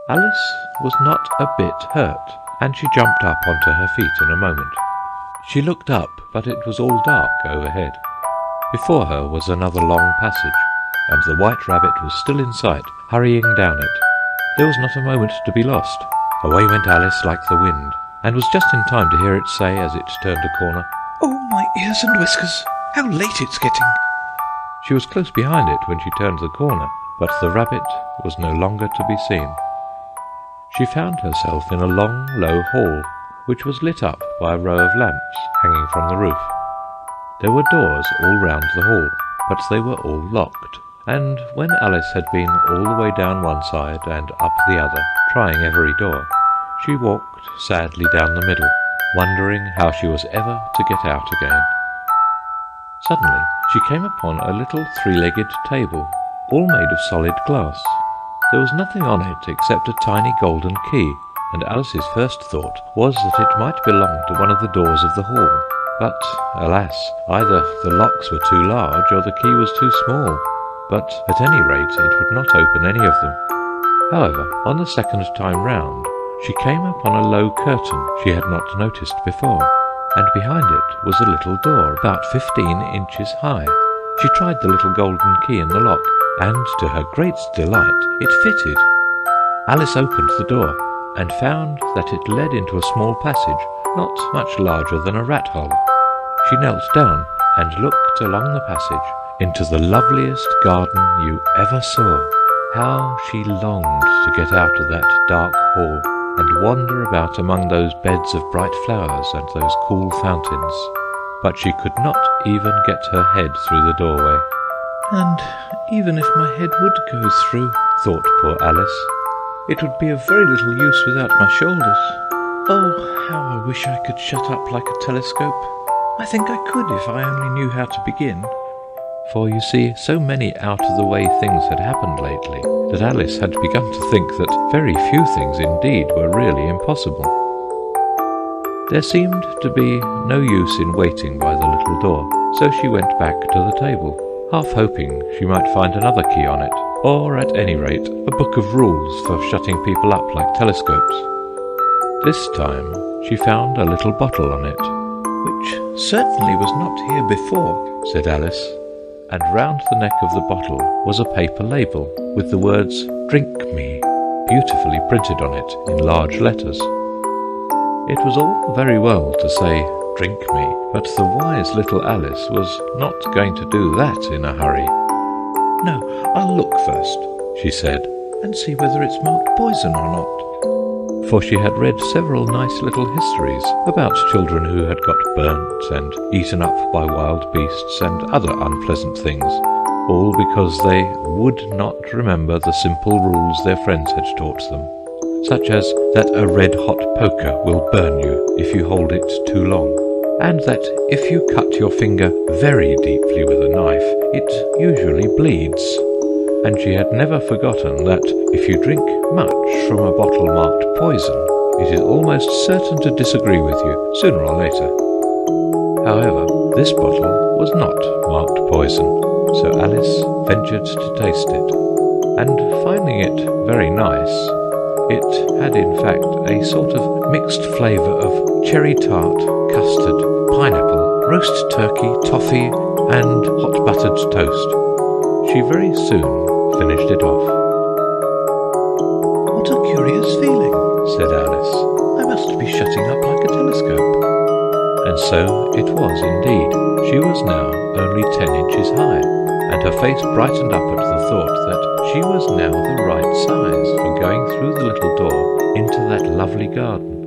Alice was not a bit hurt, and she jumped up onto her feet in a moment. She looked up, but it was all dark overhead. Before her was another long passage, and the White Rabbit was still in sight, hurrying down it. There was not a moment to be lost. Away went Alice like the wind, and was just in time to hear it say as it turned a corner, "Oh, my ears and whiskers! How late it's getting!" She was close behind it when she turned the corner, but the rabbit was no longer to be seen. She found herself in a long, low hall, which was lit up by a row of lamps hanging from the roof. There were doors all round the hall, but they were all locked, and when Alice had been all the way down one side and up the other, trying every door, she walked sadly down the middle, wondering how she was ever to get out again. Suddenly she came upon a little three-legged table, all made of solid glass. There was nothing on it except a tiny golden key, and Alice's first thought was that it might belong to one of the doors of the hall. But, alas, either the locks were too large or the key was too small. But at any rate it would not open any of them. However, on the second time round, she came upon a low curtain she had not noticed before, and behind it was a little door about 15 inches high. She tried the little golden key in the lock, and to her great delight it fitted. Alice opened the door, and found that it led into a small passage, not much larger than a rat hole. She knelt down and looked along the passage into the loveliest garden you ever saw. How she longed to get out of that dark hall and wander about among those beds of bright flowers and those cool fountains. But she could not even get her head through the doorway. "And even if my head would go through," thought poor Alice, "it would be of very little use without my shoulders. Oh, how I wish I could shut up like a telescope. I think I could if I only knew how to begin." For you see, so many out-of-the-way things had happened lately that Alice had begun to think that very few things indeed were really impossible. There seemed to be no use in waiting by the little door, so she went back to the table, half hoping she might find another key on it, or at any rate a book of rules for shutting people up like telescopes. This time she found a little bottle on it. "Which certainly was not here before," said Alice, and round the neck of the bottle was a paper label with the words "Drink Me" beautifully printed on it in large letters. It was all very well to say "Drink me," but the wise little Alice was not going to do that in a hurry. "No, I'll look first," she said, "and see whether it's marked poison or not." For she had read several nice little histories about children who had got burnt and eaten up by wild beasts and other unpleasant things, all because they would not remember the simple rules their friends had taught them, such as that a red-hot poker will burn you if you hold it too long, and that if you cut your finger very deeply with a knife, it usually bleeds. And she had never forgotten that if you drink much from a bottle marked poison, it is almost certain to disagree with you, sooner or later. However, this bottle was not marked poison, so Alice ventured to taste it, and finding it very nice, it had in fact a sort of mixed flavour of cherry tart, custard, pineapple, roast turkey, toffee, and hot buttered toast. She very soon finished it off. "What a curious feeling," said Alice. "I must be shutting up like a telescope." And so it was indeed. She was now only 10 inches high, and her face brightened up at the thought that she was now the right size for going through the little door into that lovely garden.